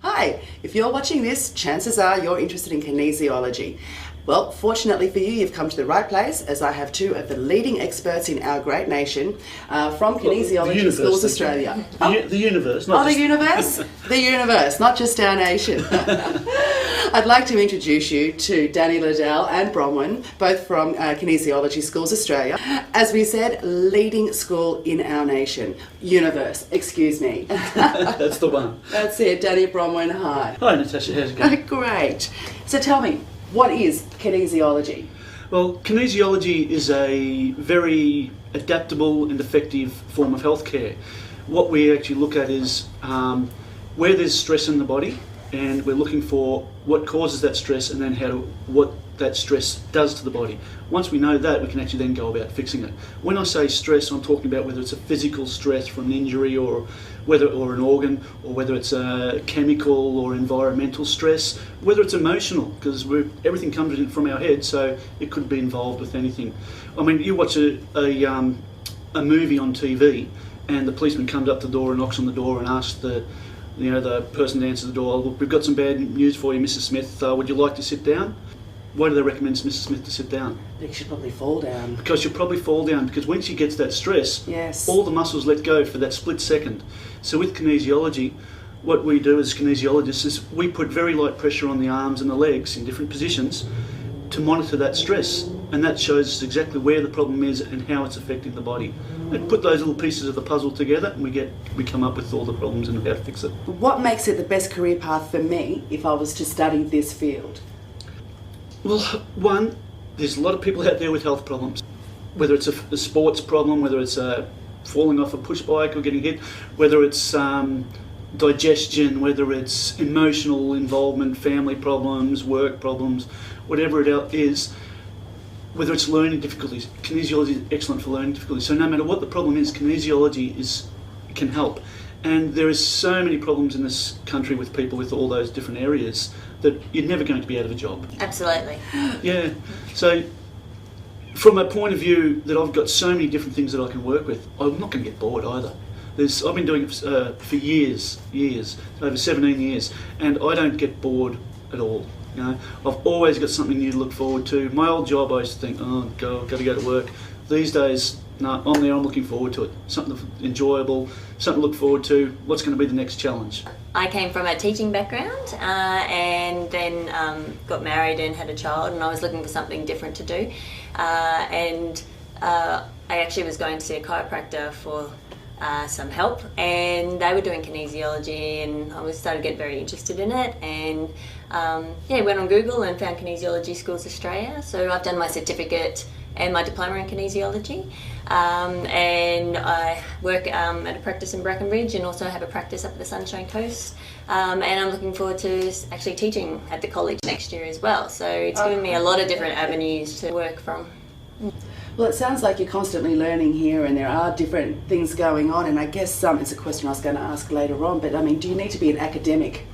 Hi, if you're watching this, chances are you're interested in kinesiology. Well, fortunately for you, you've come to the right place, as I have two of the leading experts in our great nation from Kinesiology Schools Australia. The universe, not the universe? The universe, not just our nation. I'd like to introduce you to Danny Liddell and Bronwyn, both from Kinesiology Schools Australia. As we said, leading school in our nation. Universe, excuse me. That's the one. That's it, Danny, Bronwyn, hi. Hi Natasha, how's it going? Great. So tell me, what is kinesiology? Well, kinesiology is a very adaptable and effective form of healthcare. What we actually look at is where there's stress in the body, and we're looking for what causes that stress and then what that stress does to the body. Once we know that, we can actually then go about fixing it. When I say stress, I'm talking about whether it's a physical stress from an injury or an organ, or whether it's a chemical or environmental stress, whether it's emotional, because everything comes in from our head, so it could be involved with anything. I mean, you watch a movie on TV, and the policeman comes up to the door and knocks on the door and asks the person that answers the door, "Look, we've got some bad news for you, Mrs. Smith. Would you like to sit down?" Why do they recommend Mrs. Smith to sit down? Because she'll probably fall down. Because she'll probably fall down, because when she gets that stress, yes, all the muscles let go for that split second. So with kinesiology, what we do as kinesiologists is we put very light pressure on the arms and the legs in different positions to monitor that stress, and that shows us exactly where the problem is and how it's affecting the body. And put those little pieces of the puzzle together, and we come up with all the problems and how to fix it. What makes it the best career path for me if I was to study this field? Well, one, there's a lot of people out there with health problems, whether it's a sports problem, whether it's falling off a push bike or getting hit, whether it's digestion, whether it's emotional involvement, family problems, work problems, whatever it is, whether it's learning difficulties. Kinesiology is excellent for learning difficulties. So no matter what the problem is, kinesiology can help. And there is so many problems in this country with people with all those different areas that you're never going to be out of a job. Absolutely. Yeah. So from a point of view that I've got so many different things that I can work with, I'm not going to get bored either. I've been doing it for years, over 17 years, and I don't get bored at all. I've always got something new to look forward to. My old job, I used to think, oh God, I've got to go to work. These days, no, I'm there, I'm looking forward to it. Something enjoyable, something to look forward to. What's going to be the next challenge? I came from a teaching background and then got married and had a child, and I was looking for something different to do. I actually was going to see a chiropractor for some help, and they were doing kinesiology, and I started to get very interested in it, and went on Google and found Kinesiology Schools Australia. So I've done my certificate and my diploma in kinesiology, and I work at a practice in Brackenridge and also have a practice up at the Sunshine Coast, and I'm looking forward to actually teaching at the college next year as well, so it's given me a lot of different avenues to work from. Well, it sounds like you're constantly learning here, and there are different things going on, and I guess it's a question I was going to ask later on, but I mean, do you need to be an academic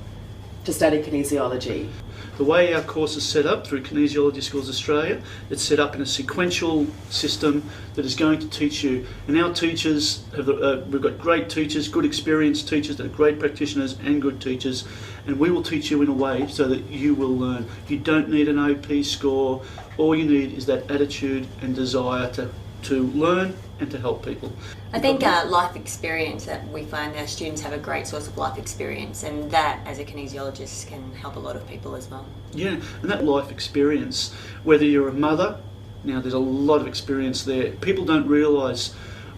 to study kinesiology? The way our course is set up through Kinesiology Schools Australia, it's set up in a sequential system that is going to teach you. And our teachers, we've got great teachers, good experienced teachers that are great practitioners and good teachers, and we will teach you in a way so that you will learn. You don't need an OP score. All you need is that attitude and desire to learn and to help people. I think life experience, that we find our students have a great source of life experience, and that as a kinesiologist can help a lot of people as well. Yeah, and that life experience, whether you're a mother, now there's a lot of experience there. People don't realise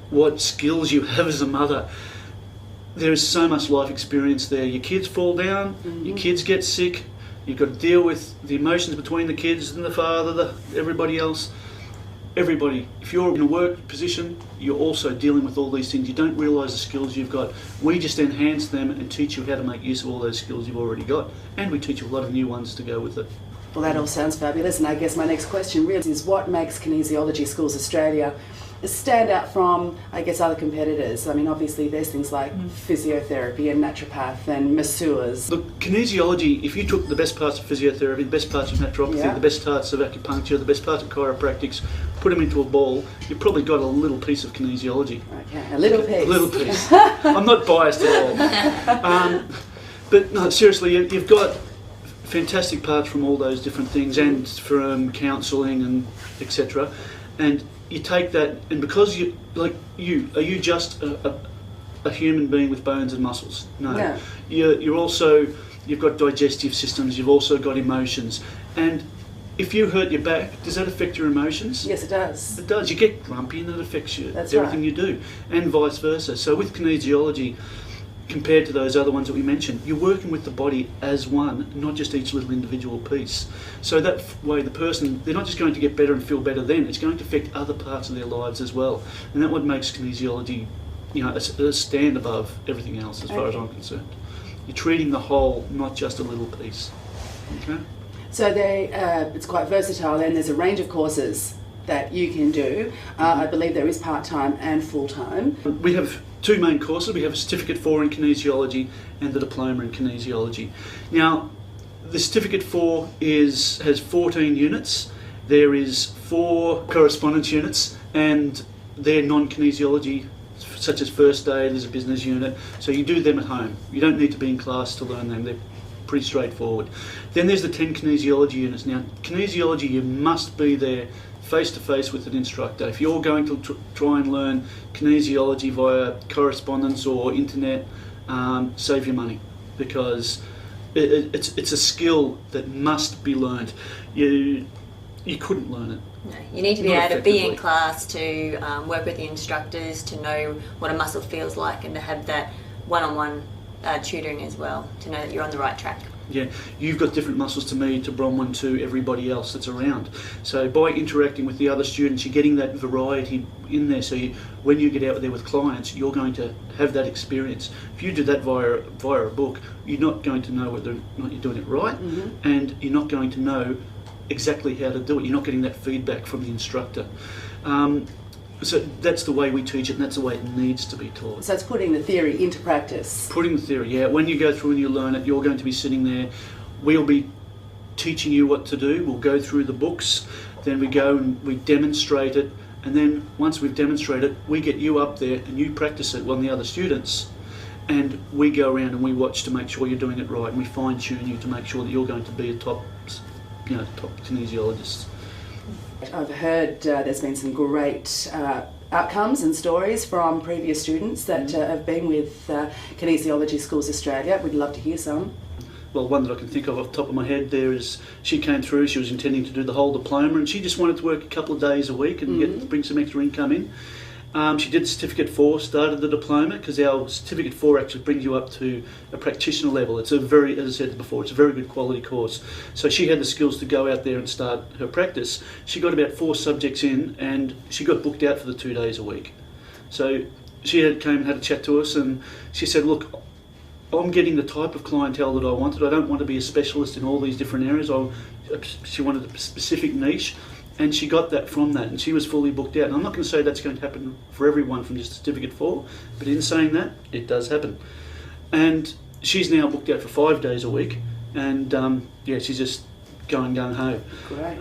what skills you have as a mother. There is so much life experience there. Your kids fall down, your kids get sick, you've got to deal with the emotions between the kids and the father, everybody else. Everybody, if you're in a work position, you're also dealing with all these things. You don't realise the skills you've got. We just enhance them and teach you how to make use of all those skills you've already got. And we teach you a lot of new ones to go with it. Well, that all sounds fabulous, and I guess my next question really is, what makes Kinesiology Schools Australia stand out from, I guess, other competitors? I mean, obviously there's things like physiotherapy and naturopath and masseurs. Look, kinesiology, if you took the best parts of physiotherapy, the best parts of naturopathy, the best parts of acupuncture, the best parts of chiropractics, put them into a ball, you've probably got a little piece of kinesiology. Okay, a little piece. A little piece. I'm not biased at all. But no, seriously, you've got fantastic parts from all those different things, and from counselling and etc. And you take that, and because are you just a human being with bones and muscles? No. You're also, you've got digestive systems. You've also got emotions, and if you hurt your back, does that affect your emotions? Yes, it does. It does. You get grumpy, and it affects you. That's everything right. you do, and vice versa. So with kinesiology, compared to those other ones that we mentioned, you're working with the body as one, not just each little individual piece. So that way the person, they're not just going to get better and feel better then, it's going to affect other parts of their lives as well. And that's what makes kinesiology, a stand above everything else as far as I'm concerned. You're treating the whole, not just a little piece. Okay? So it's quite versatile, and there's a range of courses that you can do. I believe there is part-time and full-time. We have two main courses. We have a Certificate 4 in Kinesiology and the Diploma in Kinesiology. Now, the Certificate 4 has 14 units. There is 4 correspondence units, and they're non-kinesiology, such as first aid, there's a business unit. So you do them at home. You don't need to be in class to learn them. They're pretty straightforward. Then there's the 10 kinesiology units. Now, kinesiology, you must be there face-to-face with an instructor. If you're going to try and learn kinesiology via correspondence or internet, save your money, because it's a skill that must be learned. You couldn't learn it. No, you need to be able to be in class, to work with the instructors, to know what a muscle feels like, and to have that one-on-one tutoring as well, to know that you're on the right track. Yeah, you've got different muscles to me, to Bronwyn, to everybody else that's around. So by interacting with the other students, you're getting that variety in there. So when you get out there with clients, you're going to have that experience. If you do that via a book, you're not going to know whether or not you're doing it right, and you're not going to know exactly how to do it. You're not getting that feedback from the instructor. So that's the way we teach it, and that's the way it needs to be taught. So it's putting the theory into practice. Putting the theory, yeah. When you go through and you learn it, you're going to be sitting there. We'll be teaching you what to do. We'll go through the books, then we go and we demonstrate it, and then once we've demonstrated it, we get you up there and you practice it on the other students, and we go around and we watch to make sure you're doing it right, and we fine-tune you to make sure that you're going to be a top kinesiologist. I've heard there's been some great outcomes and stories from previous students that have been with Kinesiology Schools Australia. We'd love to hear some. Well, one that I can think of off the top of my head there is, she came through, she was intending to do the whole diploma, and she just wanted to work a couple of days a week and bring some extra income in. She did Certificate 4, started the diploma, because our Certificate 4 actually brings you up to a practitioner level. It's as I said before, it's a very good quality course. So she had the skills to go out there and start her practice. She got about 4 subjects in, and she got booked out for the 2 days a week. So she came and had a chat to us, and she said, look, I'm getting the type of clientele that I wanted. I don't want to be a specialist in all these different areas. She wanted a specific niche. And she got that from that, and she was fully booked out. And I'm not going to say that's going to happen for everyone from just Certificate 4, but in saying that, it does happen. And she's now booked out for 5 days a week, and she's just going gung-ho. Great.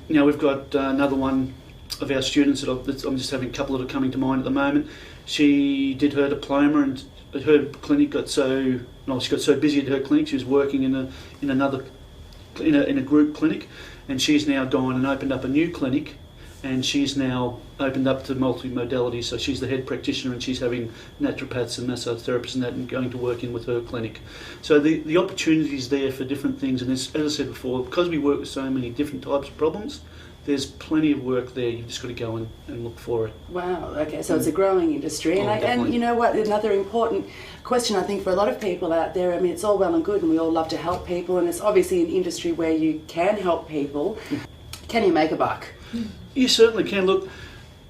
Now we've got another one of our students that I'm just having a couple that are coming to mind at the moment. She did her diploma, and her clinic she got so busy at her clinic, she was working in a group clinic. And she's now gone and opened up a new clinic, and she's now opened up to multi-modality. So she's the head practitioner, and she's having naturopaths and massage therapists and that, and going to work in with her clinic. So the opportunities there for different things, and as I said before, because we work with so many different types of problems, there's plenty of work there. You've just got to go and look for it. Wow, okay, so it's a growing industry. And you know what, another important question I think for a lot of people out there, I mean, it's all well and good and we all love to help people, and it's obviously an industry where you can help people. Can you make a buck? You certainly can. Look,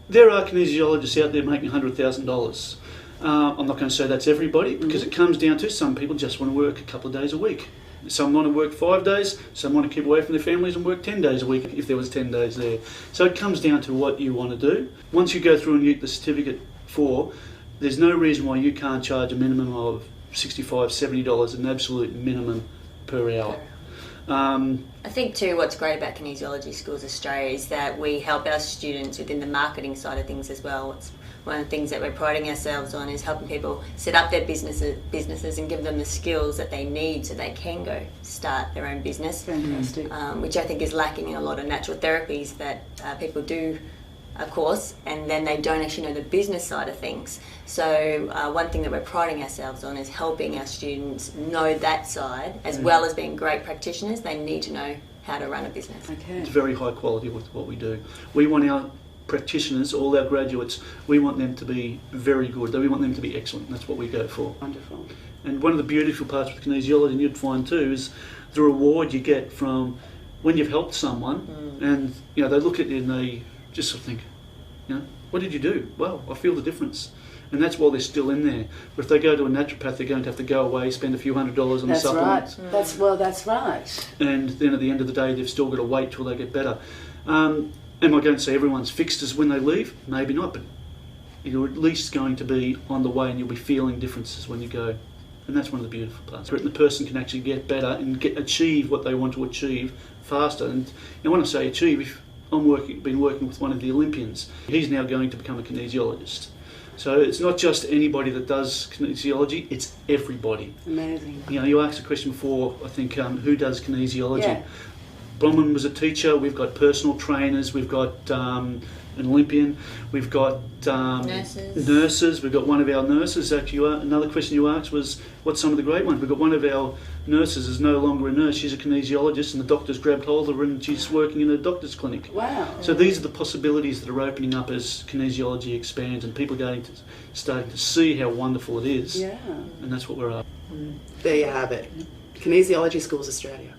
there are kinesiologists out there making $100,000. I'm not going to say that's everybody, because it comes down to some people just want to work a couple of days a week. Some want to work 5 days, some want to keep away from their families and work 10 days a week if there was 10 days there. So it comes down to what you want to do. Once you go through and you get the Certificate 4, there's no reason why you can't charge a minimum of $65, $70, an absolute minimum per hour. I think too what's great about Kinesiology Schools Australia is that we help our students within the marketing side of things as well. one of the things that we're priding ourselves on is helping people set up their businesses and give them the skills that they need so they can go start their own business. Fantastic. Which I think is lacking in a lot of natural therapies that people do a course and then they don't actually know the business side of things. So one thing that we're priding ourselves on is helping our students know that side, as well as being great practitioners. They need to know how to run a business. Okay. It's very high quality with what we do. We want our practitioners, all our graduates, we want them to be very good. We want them to be excellent. That's what we go for. Wonderful. And one of the beautiful parts with kinesiology, and you'd find too, is the reward you get from when you've helped someone, and you know they look at you and they just sort of think, you know, what did you do? Well, I feel the difference. And that's while they're still in there. But if they go to a naturopath, they're going to have to go away, spend a few $100s on a supplement. That's right. That's right. And then at the end of the day, they've still got to wait till they get better. Am I going to say everyone's fixed as when they leave? Maybe not, but you're at least going to be on the way and you'll be feeling differences when you go. And that's one of the beautiful parts. The person can actually get better and achieve what they want to achieve faster. And when I say achieve, if been working with one of the Olympians, he's now going to become a kinesiologist. So it's not just anybody that does kinesiology, it's everybody. Amazing. You know, you asked a question before, I think, who does kinesiology? Yeah. Bronwyn was a teacher, we've got personal trainers, we've got an Olympian, we've got nurses, we've got one of our nurses. Actually, another question you asked was, what's some of the great ones? We've got one of our nurses is no longer a nurse, she's a kinesiologist, and the doctor's grabbed hold of her and she's working in a doctor's clinic. Wow. So these are the possibilities that are opening up as kinesiology expands and people starting to see how wonderful it is. Yeah. And that's what we're after. There you have it. Kinesiology Schools Australia.